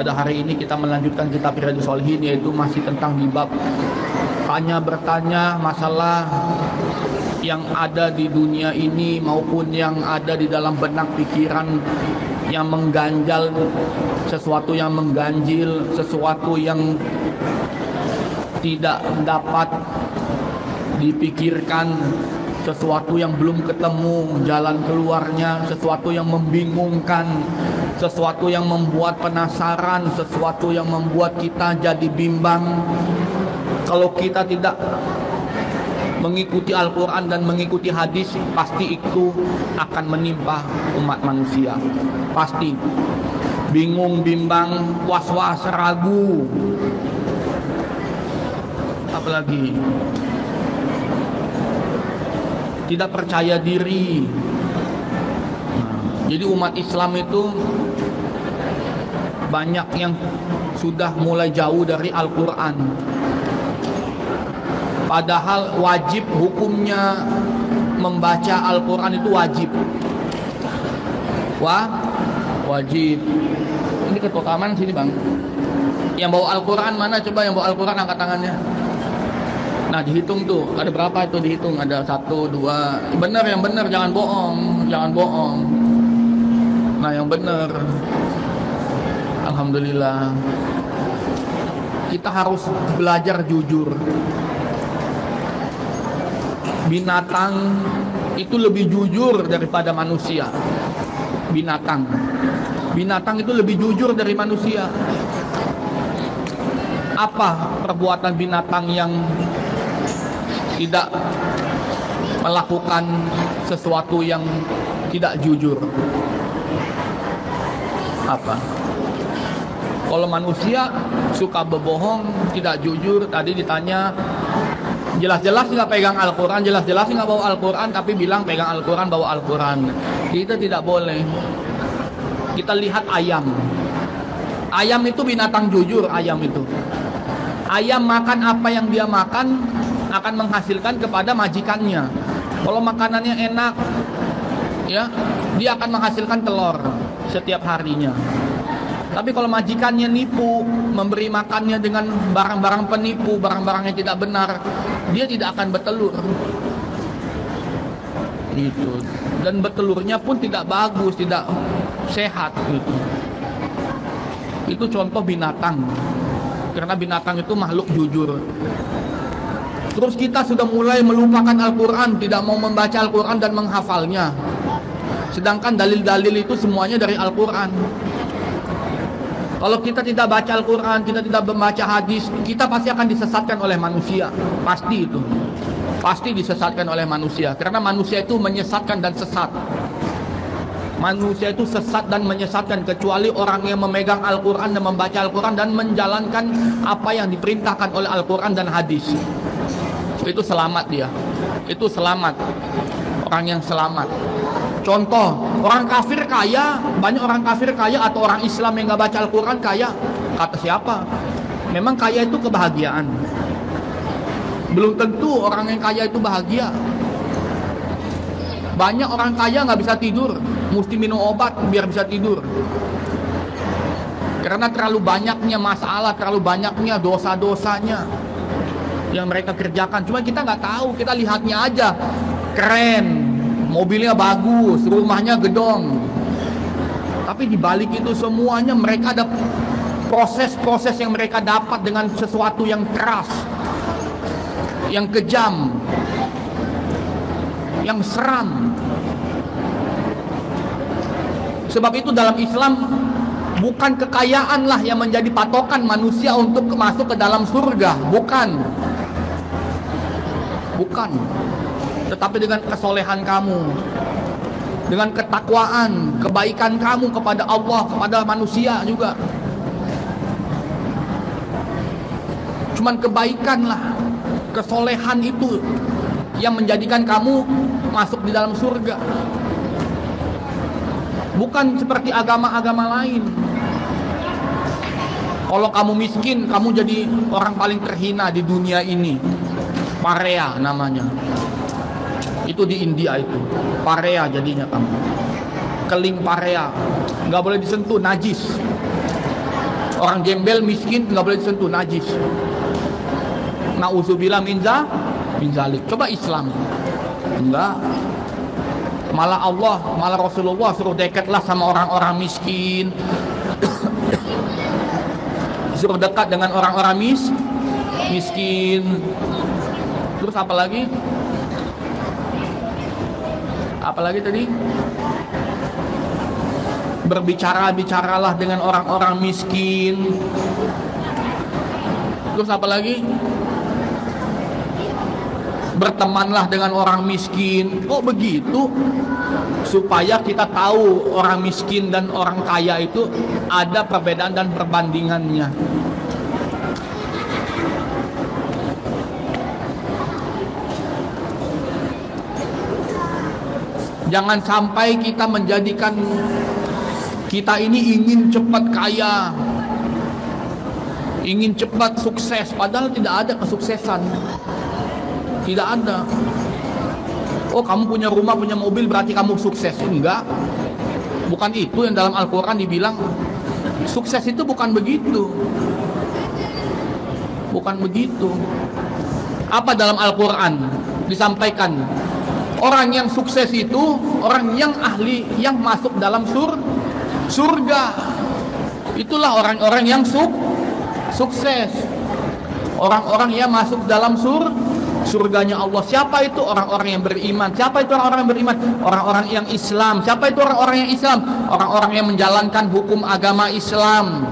Pada hari ini kita melanjutkan kitab Riyadhus Shalihin, yaitu masih tentang di bab tanya bertanya masalah yang ada di dunia ini maupun yang ada di dalam benak pikiran yang mengganjal, sesuatu yang mengganjil, sesuatu yang tidak dapat dipikirkan, sesuatu yang belum ketemu jalan keluarnya, sesuatu yang membingungkan, sesuatu yang membuat penasaran, sesuatu yang membuat kita jadi bimbang. Kalau kita tidak mengikuti Al-Quran dan mengikuti hadis, pasti itu akan menimpa umat manusia. Pasti bingung, bimbang, was-was, ragu, apalagi tidak percaya diri. Jadi umat Islam itu banyak yang sudah mulai jauh dari Al-Quran. Padahal wajib hukumnya membaca Al-Quran itu wajib. Wajib. Ini ketua keamanan sini bang. Yang bawa Al-Quran mana? Coba yang bawa Al-Quran angkat tangannya. Nah dihitung tuh, ada berapa itu dihitung? Ada 1, 2. Bener, yang bener, jangan bohong. Jangan bohong. Nah yang bener. Alhamdulillah. Kita harus belajar jujur. Binatang itu lebih jujur daripada manusia. Binatang itu lebih jujur dari manusia. Apa perbuatan binatang yang tidak melakukan sesuatu yang tidak jujur? Apa? Kalau manusia suka berbohong, tidak jujur. Tadi ditanya, jelas-jelas nggak pegang Al-Quran, jelas-jelas nggak bawa Al-Quran, tapi bilang pegang Al-Quran, bawa Al-Quran. Kita tidak boleh. Kita lihat ayam. Ayam itu binatang jujur, ayam itu. Ayam makan apa yang dia makan akan menghasilkan kepada majikannya. Kalau makanannya enak, ya, dia akan menghasilkan telur setiap harinya. Tapi kalau majikannya nipu, memberi makannya dengan barang-barang penipu, barang-barang yang tidak benar, dia tidak akan bertelur. Gitu. Dan bertelurnya pun tidak bagus, tidak sehat gitu. Itu contoh binatang. Karena binatang itu makhluk jujur. Terus kita sudah mulai melupakan Al-Quran, tidak mau membaca Al-Quran dan menghafalnya. Sedangkan dalil-dalil itu semuanya dari Al-Quran. Kalau kita tidak baca Al-Quran, kita tidak membaca hadis, kita pasti akan disesatkan oleh manusia. Pasti itu. Pasti disesatkan oleh manusia. Karena manusia itu menyesatkan dan sesat. Manusia itu sesat dan menyesatkan, kecuali orang yang memegang Al-Quran dan membaca Al-Quran dan menjalankan apa yang diperintahkan oleh Al-Quran dan hadis. Itu selamat dia. Itu selamat. Orang yang selamat. Contoh, orang kafir kaya, banyak orang kafir kaya, atau orang Islam yang gak baca Al-Quran kaya. Kata siapa? Memang kaya itu kebahagiaan. Belum tentu orang yang kaya itu bahagia. Banyak orang kaya gak bisa tidur, mesti minum obat biar bisa tidur. Karena terlalu banyaknya masalah, terlalu banyaknya dosa-dosanya yang mereka kerjakan. Cuma kita nggak tahu, kita lihatnya aja keren, mobilnya bagus, rumahnya gedong. Tapi di balik itu semuanya mereka ada proses-proses yang mereka dapat dengan sesuatu yang keras, yang kejam, yang seram. Sebab itu dalam Islam bukan kekayaanlah yang menjadi patokan manusia untuk masuk ke dalam surga, bukan. Tetapi dengan kesolehan kamu, dengan ketakwaan, kebaikan kamu kepada Allah, kepada manusia juga. Cuman kebaikanlah, kesolehan itu yang menjadikan kamu masuk di dalam surga. Bukan seperti agama-agama lain. Kalau kamu miskin, kamu jadi orang paling terhina di dunia ini. Parea namanya. Itu di India itu. Parea jadinya kamu. Keling parea. Nggak boleh disentuh, najis. Orang gembel miskin nggak boleh disentuh, najis. Nauzubillah min zalik. Coba Islam. Enggak. Malah Allah, malah Rasulullah suruh dekatlah sama orang-orang miskin. Suruh dekat dengan orang-orang miskin. Terus apa lagi? Apalagi tadi? Bicaralah dengan orang-orang miskin. Terus apa lagi? Bertemanlah dengan orang miskin. Kok begitu? Supaya kita tahu orang miskin dan orang kaya itu ada perbedaan dan perbandingannya. Jangan sampai kita menjadikan kita ini ingin cepat kaya, ingin cepat sukses, padahal tidak ada kesuksesan. Tidak ada. Oh, kamu punya rumah, punya mobil, berarti kamu sukses. Enggak. Bukan itu yang dalam Al-Quran dibilang. Sukses itu bukan begitu. Bukan begitu. Apa dalam Al-Quran disampaikan? Orang yang sukses itu orang yang ahli, yang masuk dalam surga. Itulah orang-orang yang sukses. Orang-orang yang masuk dalam surganya Allah. Siapa itu? Orang-orang yang beriman. Siapa itu orang-orang yang beriman? Orang-orang yang Islam. Siapa itu orang-orang yang Islam? Orang-orang yang menjalankan hukum agama Islam.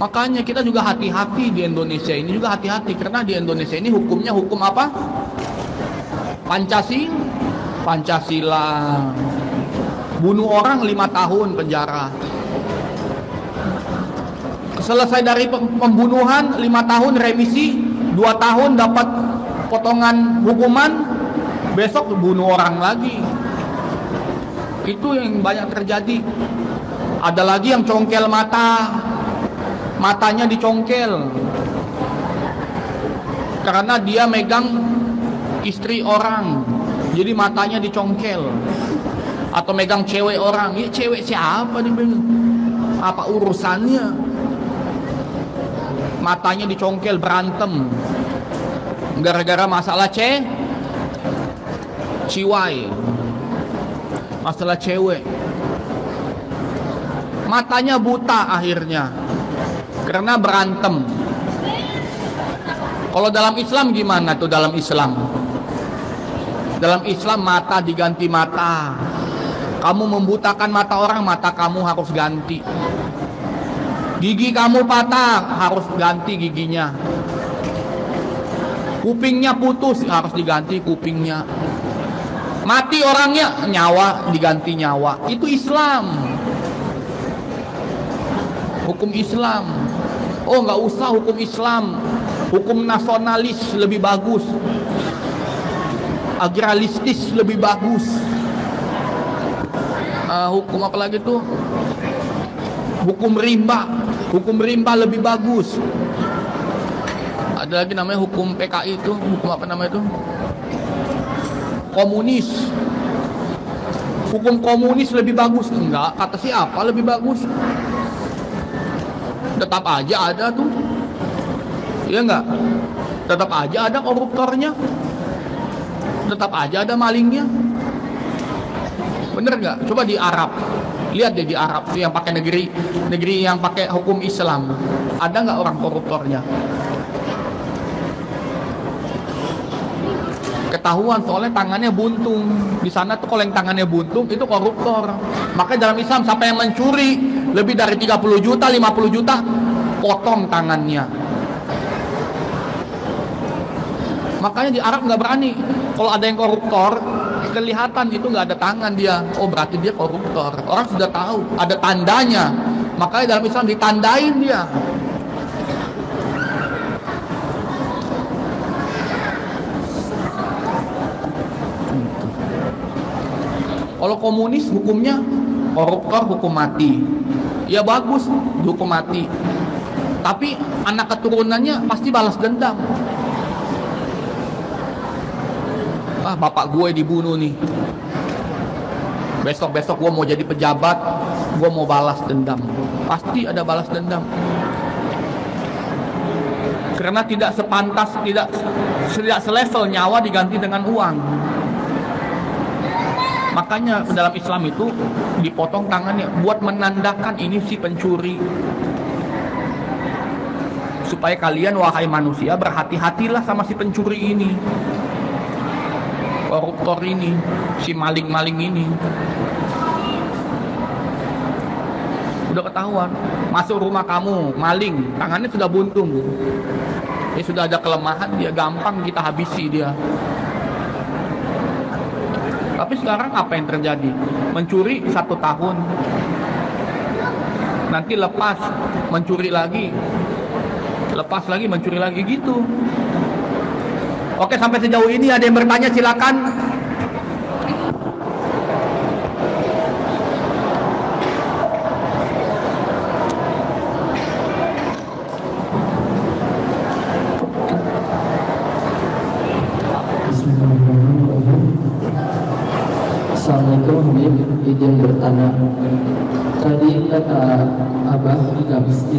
Makanya kita juga hati-hati di Indonesia ini, juga hati-hati karena di Indonesia ini hukumnya hukum apa? Pancasila. Bunuh orang 5 tahun penjara. Selesai dari pembunuhan 5 tahun remisi, 2 tahun dapat potongan hukuman, besok bunuh orang lagi. Itu yang banyak terjadi. Ada lagi yang congkel matanya dicongkel karena dia megang istri orang, jadi matanya dicongkel. Atau megang cewek orang, ya cewek siapa nih? Apa urusannya? Matanya dicongkel, berantem gara-gara masalah ciwai, masalah cewek. Matanya buta akhirnya karena berantem. Kalau dalam Islam gimana tuh? Dalam Islam mata diganti mata. Kamu membutakan mata orang, mata kamu harus ganti. Gigi kamu patah, harus ganti giginya. Kupingnya putus, harus diganti kupingnya. Mati orangnya, nyawa diganti nyawa. Itu Islam. Hukum Islam. Oh, nggak usah hukum Islam. Hukum nasionalis lebih bagus. Agralistis lebih bagus. Hukum apa lagi tuh? Hukum rimba. Hukum rimba lebih bagus. Ada lagi namanya hukum PKI itu. Hukum apa namanya itu? Komunis. Hukum komunis lebih bagus. Enggak, kata siapa lebih bagus? Tetap aja ada tuh. Iya enggak? Tetap aja ada koruptornya. Tetap aja ada malingnya. Bener nggak? Coba di Arab, lihat deh di Arab tuh yang pakai negeri yang pakai hukum Islam, ada nggak orang koruptornya? Ketahuan soalnya tangannya buntung. Di sana tuh kalau yang tangannya buntung itu koruptor. Makanya dalam Islam siapa yang mencuri lebih dari 30 juta, 50 juta, potong tangannya. Makanya di Arab nggak berani. Kalau ada yang koruptor, kelihatan itu nggak ada tangan dia. Oh, berarti dia koruptor. Orang sudah tahu, ada tandanya. Makanya dalam Islam ditandain dia. Kalau komunis hukumnya koruptor hukum mati. Ya bagus, hukum mati. Tapi anak keturunannya pasti balas dendam. Bapak gue dibunuh nih. Besok-besok gue mau jadi pejabat, gue mau balas dendam. Pasti ada balas dendam. Karena tidak sepantas, tidak selevel nyawa diganti dengan uang. Makanya dalam Islam itu dipotong tangannya buat menandakan ini si pencuri. Supaya kalian wahai manusia berhati-hatilah sama si pencuri ini, koruptor ini, si maling-maling ini. Udah ketahuan, masuk rumah kamu, maling, tangannya sudah buntung. Dia sudah ada kelemahan, dia gampang kita habisi dia. Tapi sekarang apa yang terjadi? Mencuri 1 tahun, nanti lepas, mencuri lagi, lepas lagi, mencuri lagi gitu. Oke, sampai sejauh ini ada yang bertanya, silakan. Assalamualaikum, izin bertanya. Tadi kata Abah di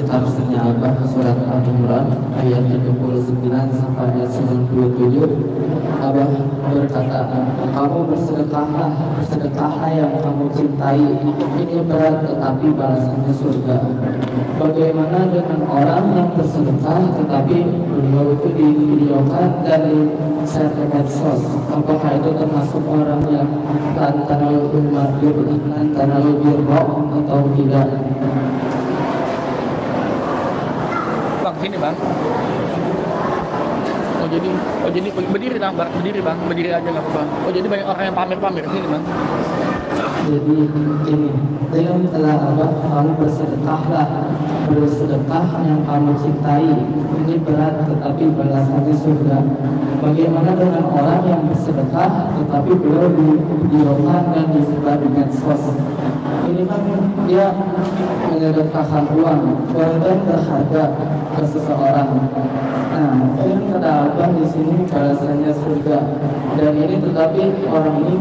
tafsirnya Abah surat Al-Imran ayat 79 sampai ayat 97, Abah berkata, kamu bersedekahlah yang kamu cintai, ini berat tetapi balasannya surga. Bagaimana dengan orang yang bersedekah tetapi beliau itu divideokan dari share ke medsos? Apakah itu termasuk orang yang tanpa lebih bohong atau tidak? Bang, sini bang. Oh jadi berdiri bang, berdiri aja nggak apa-apa. Oh jadi banyak orang yang pamer sini bang. Jadi ini, dengan telah Abah, kamu bersedekah yang kamu cintai, ini berat tetapi balasannya surga. Bagaimana dengan orang yang bersedekah tetapi beliau divideokan dan disebar di medsos? Ini kan dia menyedekahkan uang, dan berharga ke seseorang. Nah, yang kata Abah di sini balasannya surga. Dan ini tetapi orang ini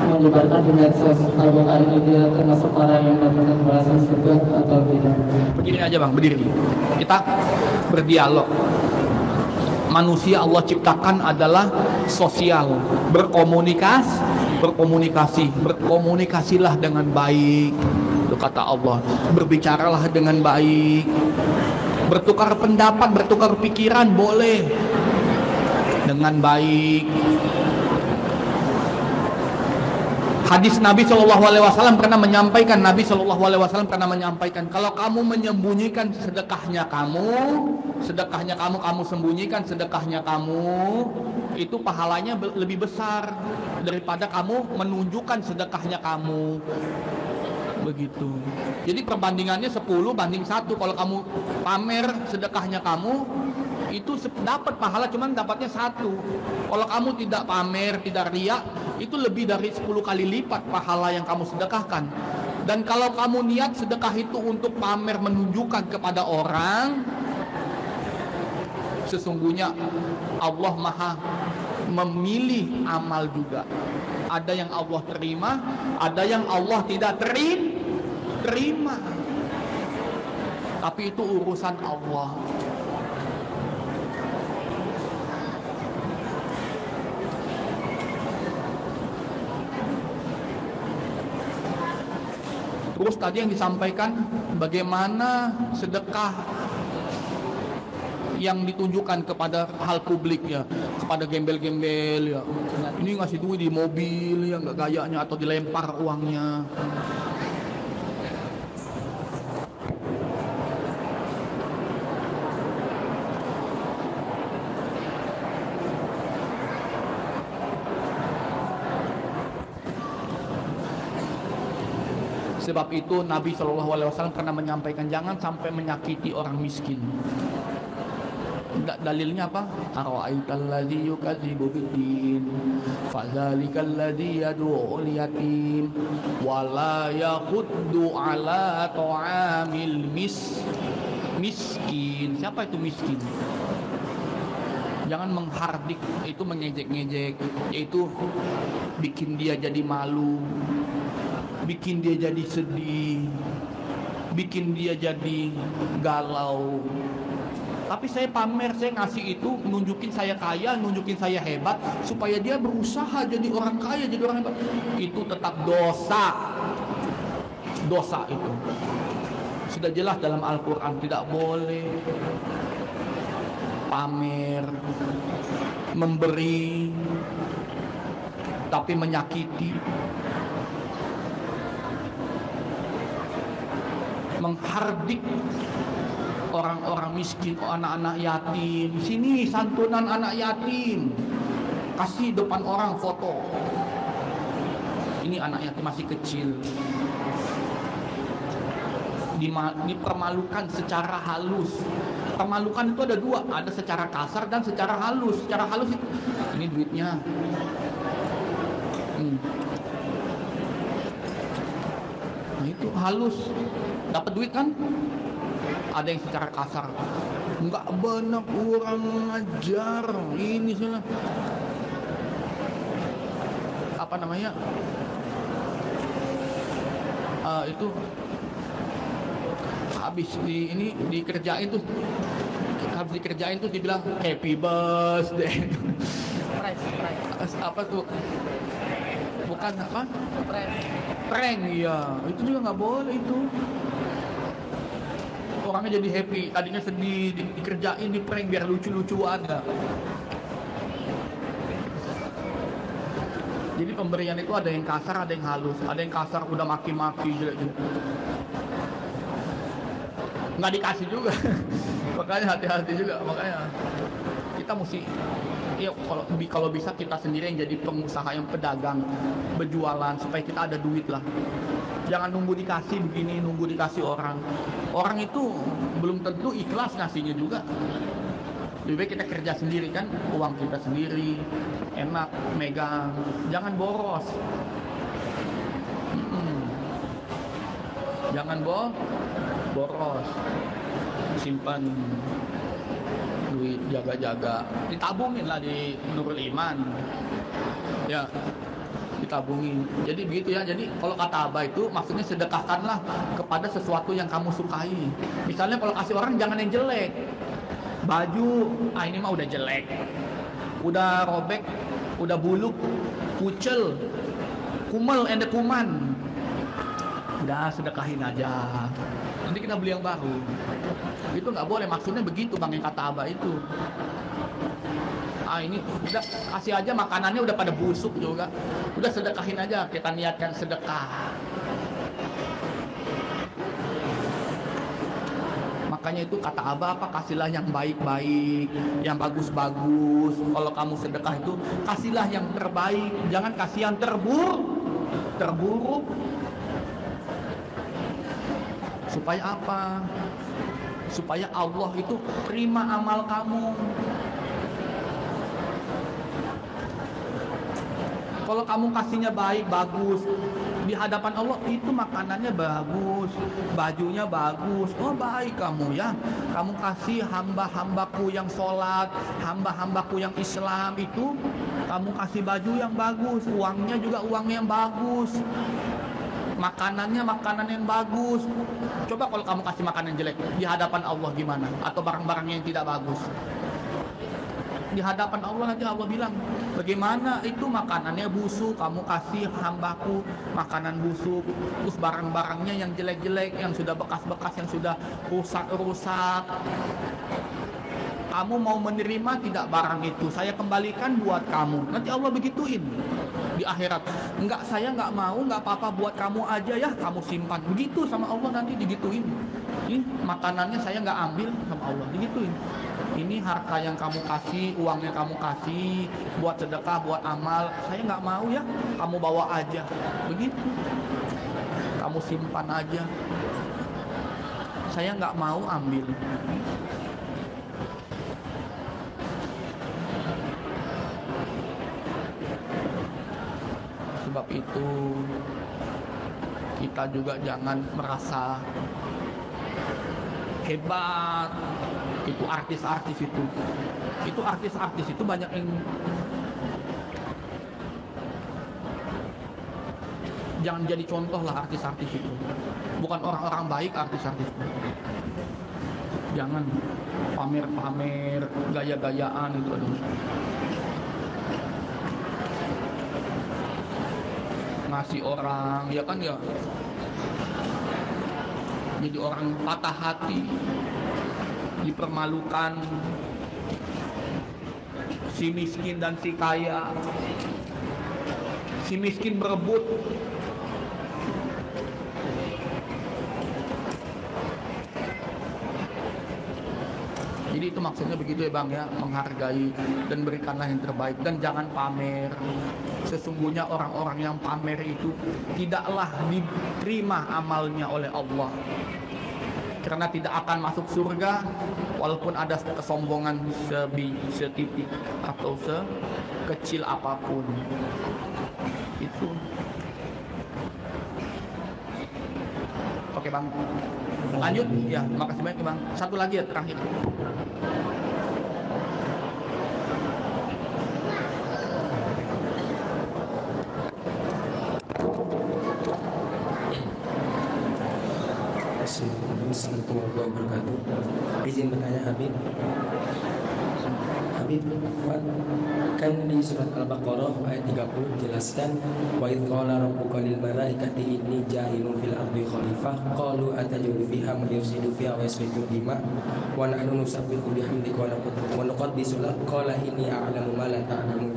menyebarkan di medsos. Apakah ini dia termasuk orang yang mendapatkan balasan surga atau tidak? Begini aja bang, berdiri. Kita berdialog. Manusia Allah ciptakan adalah sosial, berkomunikasilah dengan baik. Itu kata Allah. Berbicaralah dengan baik. Bertukar pendapat, bertukar pikiran boleh dengan baik. Hadis Nabi Shallallahu Alaihi Wasallam pernah menyampaikan, kalau kamu menyembunyikan sedekahnya kamu sembunyikan sedekahnya kamu, itu pahalanya lebih besar daripada kamu menunjukkan sedekahnya kamu. Begitu. Jadi perbandingannya 10 banding 1. Kalau kamu pamer sedekahnya kamu, itu dapat pahala, cuman dapatnya 1. Kalau kamu tidak pamer, tidak riak, itu lebih dari 10 kali lipat pahala yang kamu sedekahkan. Dan kalau kamu niat sedekah itu untuk pamer, menunjukkan kepada orang, sesungguhnya Allah Maha memilih amal juga. Ada yang Allah terima, ada yang Allah tidak terima. Tapi itu urusan Allah. Terus tadi yang disampaikan bagaimana sedekah yang ditunjukkan kepada hal publik ya, kepada gembel-gembel ya. Ini ngasih duit di mobil ya, nggak gayanya, atau dilempar uangnya. Sebab itu Nabi Shallallahu Alaihi Wasallam pernah menyampaikan jangan sampai menyakiti orang miskin. Dalilnya apa? Ara'aital ladzi yukadzibu biddin fadzalikal ladzi yad'ul yatim wa la yaquddu ala ta'amil miskin. Siapa itu miskin? Jangan menghardik, itu mengejek-ngejek, yaitu bikin dia jadi malu. bikin dia jadi sedih, bikin dia jadi galau. Tapi saya pamer, saya ngasih itu, nunjukin saya kaya, nunjukin saya hebat, supaya dia berusaha jadi orang kaya, jadi orang hebat. Itu tetap dosa. Dosa itu. Sudah jelas dalam Al-Quran, tidak boleh pamer, memberi, tapi menyakiti, menghardik orang-orang miskin, anak-anak yatim. Sini santunan anak yatim, kasih depan orang foto. Ini anak yatim masih kecil, dipermalukan secara halus. Permalukan itu ada dua, ada secara kasar dan secara halus. Secara halus itu, ini duitnya. Nah itu halus, dapat duit kan? Ada yang secara kasar, nggak benar, kurang ajar, ini salah. Apa namanya? Itu habis ini dikerjain tuh, habis dikerjain tuh dibilang happy birthday. Apa tuh? Bukan apa? Prank, iya. Itu juga nggak boleh itu. Orangnya jadi happy, tadinya sedih, dikerjain, di prank biar lucu-lucuan ya. Jadi pemberian itu ada yang kasar, ada yang halus. Ada yang kasar udah maki-maki jelek-jelek, nggak dikasih juga. Makanya hati-hati juga. Makanya kita mesti, ya kalau bisa kita sendiri yang jadi pengusaha, yang pedagang, berjualan, supaya kita ada duit lah. Jangan nunggu dikasih begini, nunggu dikasih orang. Orang itu belum tentu ikhlas ngasihnya juga. Lebih baik kita kerja sendiri kan, uang kita sendiri, enak, megang. Jangan boros. Jangan boros. Simpan duit, jaga-jaga. Ditabungin lah di Nurul Iman. Ya, ditabungin. Jadi begitu ya. Jadi kalau kata Abah itu maksudnya sedekahkanlah kepada sesuatu yang kamu sukai. Misalnya kalau kasih orang jangan yang jelek. Baju, ini mah udah jelek, udah robek, udah buluk, kucel, kumel, ende kuman. Udah sedekahin aja. Nanti kita beli yang baru. Itu nggak boleh. Maksudnya begitu bang, yang kata Abah itu. Ini udah kasih aja, makanannya udah pada busuk juga. Udah sedekahin aja, kita niatkan sedekah. Makanya itu kata Abah apa, kasihlah yang baik-baik, yang bagus-bagus. Kalau kamu sedekah itu kasihlah yang terbaik, jangan kasih yang terburuk. Supaya apa? Supaya Allah itu terima amal kamu. Kalau kamu kasihnya baik, bagus, di hadapan Allah itu makanannya bagus, bajunya bagus. Oh baik kamu ya. Kamu kasih hamba-hambaku yang sholat, hamba-hambaku yang Islam itu, kamu kasih baju yang bagus, uangnya juga uang yang bagus, makanannya makanan yang bagus. Coba kalau kamu kasih makanan jelek, di hadapan Allah gimana? Atau barang-barang yang tidak bagus, di hadapan Allah nanti Allah bilang, bagaimana itu makanannya busuk, kamu kasih hambaku makanan busuk, terus barang-barangnya yang jelek-jelek, yang sudah bekas-bekas, yang sudah rusak-rusak. Kamu mau menerima tidak barang itu? Saya kembalikan buat kamu. Nanti Allah begituin di akhirat. Enggak, saya nggak mau, nggak apa-apa, buat kamu aja ya, kamu simpan. Begitu sama Allah nanti digituin. Ini makanannya saya nggak ambil sama Allah, digituin. Ini harta yang kamu kasih, uangnya kamu kasih buat sedekah, buat amal, saya nggak mau ya, kamu bawa aja. Begitu. Kamu simpan aja. Saya nggak mau ambil. Sebab itu kita juga jangan merasa hebat. Itu artis-artis itu banyak yang Jangan jadi contoh lah artis-artis itu. Bukan orang-orang baik artis-artis itu. Jangan pamer-pamer, gaya-gayaan itu. Aduh. Ngasih orang, ya kan ya. Jadi orang patah hati, dipermalukan, si miskin dan si kaya, si miskin berebut. Jadi itu maksudnya begitu ya Bang ya, menghargai dan berikanlah yang terbaik dan jangan pamer. Sesungguhnya orang-orang yang pamer itu tidaklah diterima amalnya oleh Allah. Karena tidak akan masuk surga walaupun ada kesombongan setitik atau sekecil apapun. Itu. Oke Bang. Lanjut ya, makasih banyak Bang. Satu lagi ya terakhir. Assalamualaikum warahmatullahi wabarakatuh. Izin bertanya Habib, kan di surat Al-Baqarah ayat 30 dijelaskan wa idz qala rabbuka lil malaikati inni ja'ilun fil ardi khalifah qalu ataj'alu fiha man yufsidu fiha wa yasfiku dima wa nahnu nusabbihu bihamdika wa nuqaddisu lak qala inni a'lamu ma la ta'lamun.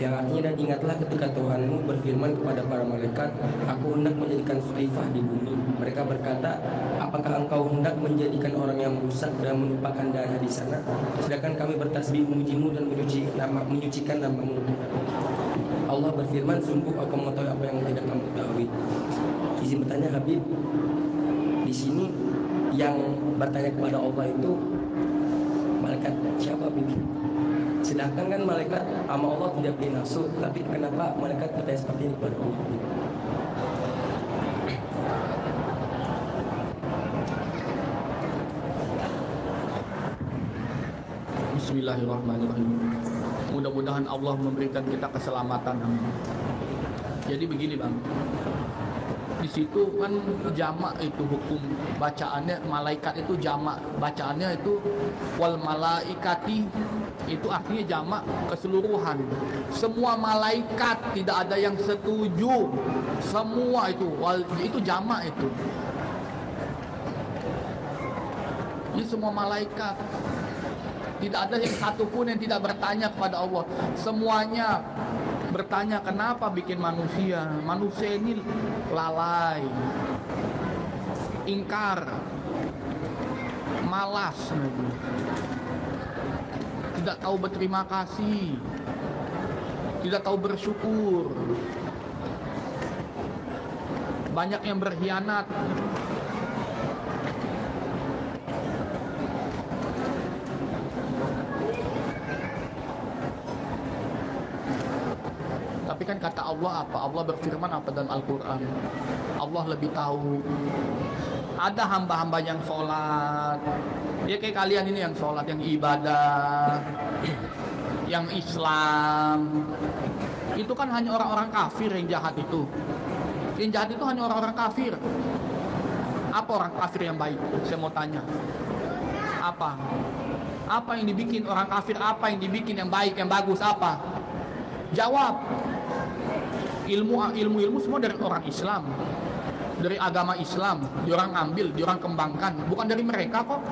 Yang artinya, dan ingatlah ketika Tuhanmu berfirman kepada para malaikat, aku hendak menjadikan khalifah di bumi. Mereka berkata, apakah engkau hendak menjadikan orang yang merusak dan menumpahkan darah di sana, sedangkan kami bertasbih memujimu dan menyucikan namamu. Allah berfirman, sungguh aku mengetahui apa yang tidak kamu ketahui. Izin bertanya Habib, di sini yang bertanya kepada Allah itu malaikat siapa Habib? Sedangkan kan malaikat sama Allah tidak beri nafsu, tapi kenapa malaikat bertanya seperti ini kepada Allah? Bismillahirrahmanirrahim. Mudah-mudahan Allah memberikan kita keselamatan. Jadi begini Bang, di situ kan jamak itu hukum bacaannya, malaikat itu jamak, bacaannya itu wal malaikati, itu artinya jamak keseluruhan. Semua malaikat, tidak ada yang setuju. Semua itu jamak itu. Jadi semua malaikat, tidak ada yang satupun yang tidak bertanya kepada Allah. Semuanya bertanya, kenapa bikin manusia? Manusia ini lalai, ingkar, malas, tidak tahu berterima kasih, tidak tahu bersyukur, banyak yang berkhianat. Tapi kan kata Allah apa? Allah berfirman apa dalam Al-Quran? Allah lebih tahu. Ada hamba-hamba yang sholat, ya kayak kalian ini yang sholat, yang ibadah, yang Islam. Itu kan hanya orang-orang kafir yang jahat itu. Yang jahat itu hanya orang-orang kafir. Apa orang kafir yang baik? Saya mau tanya. Apa? Apa yang dibikin orang kafir? Apa yang dibikin yang baik, yang bagus? Apa? Jawab. Ilmu semua dari orang Islam, dari agama Islam. Diorang ambil, diorang kembangkan, bukan dari mereka kok.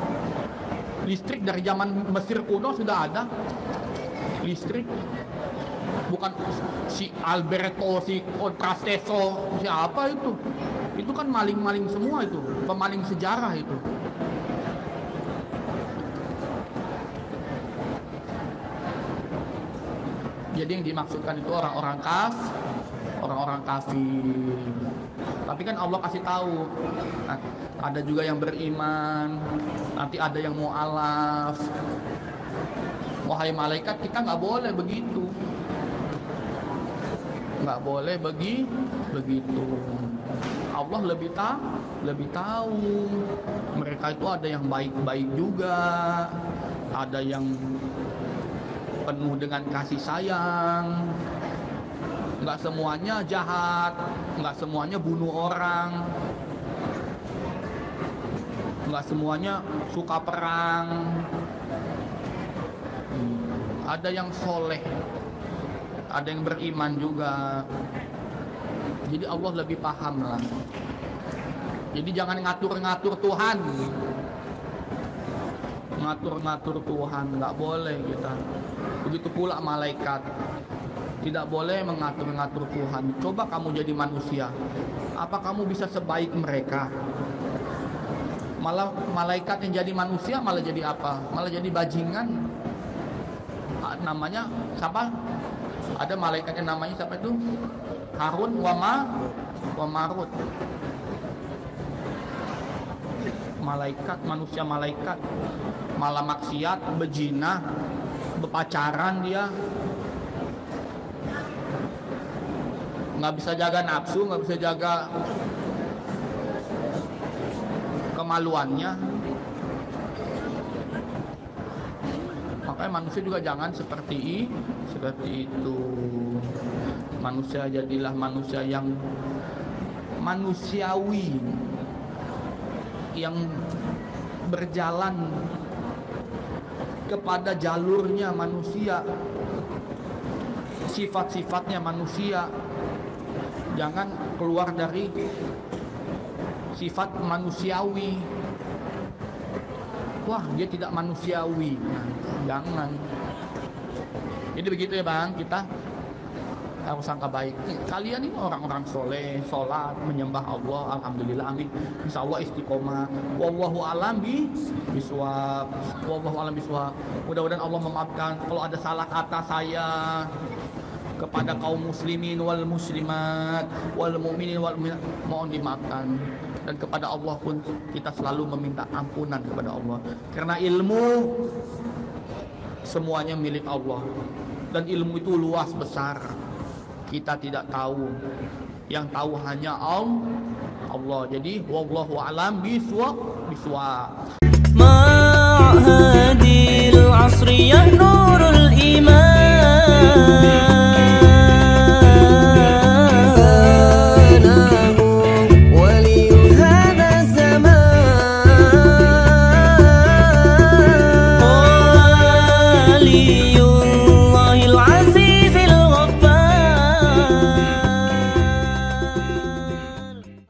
Listrik dari zaman Mesir kuno sudah ada. Listrik bukan si Alberto, si Contrasteso, siapa itu? Itu kan maling-maling semua itu, pemaling sejarah itu. Jadi yang dimaksudkan itu orang-orang kafir. Tapi kan Allah kasih tahu, ada juga yang beriman, nanti ada yang mu'alaf. Wahai malaikat, kita nggak boleh begitu, nggak boleh begitu. Allah lebih tahu. Mereka itu ada yang baik-baik juga, ada yang penuh dengan kasih sayang, nggak semuanya jahat, nggak semuanya bunuh orang, nggak semuanya suka perang. Ada yang soleh, ada yang beriman juga. Jadi Allah lebih paham lah. Jadi jangan ngatur-ngatur Tuhan. Ngatur-ngatur Tuhan, nggak boleh kita. Begitu pula malaikat, tidak boleh mengatur-ngatur Tuhan. Coba kamu jadi manusia, apa kamu bisa sebaik mereka? Malah malaikat yang jadi manusia malah jadi apa? Malah jadi bajingan. Namanya siapa? Ada malaikat yang namanya siapa itu? Harun wa Marut. Malaikat, manusia malaikat, malah maksiat, bejina, berpacaran dia, nggak bisa jaga nafsu, nggak bisa jaga kemaluannya. Makanya manusia juga jangan seperti itu. Manusia jadilah manusia yang manusiawi, yang berjalan kepada jalurnya manusia, sifat-sifatnya manusia. Jangan keluar dari sifat manusiawi. Wah, dia tidak manusiawi. Nah, jangan. Jadi begitu ya Bang, kita harus sangka baik. Kalian ini orang-orang soleh, sholat, menyembah Allah, alhamdulillah, amin. Insya Allah istiqomah. Wallahu alam biswab. Wallahu alam biswab. Mudah-mudahan Allah memaafkan kalau ada salah kata saya kepada kaum muslimin wal muslimat wal mu'minin wal mu'minat, mohon dimaafkan. Dan kepada Allah pun kita selalu meminta ampunan kepada Allah. Karena ilmu semuanya milik Allah. Dan ilmu itu luas besar. Kita tidak tahu. Yang tahu hanya Allah. Jadi wallahu a'lam biswab. Ma'hadil asriyah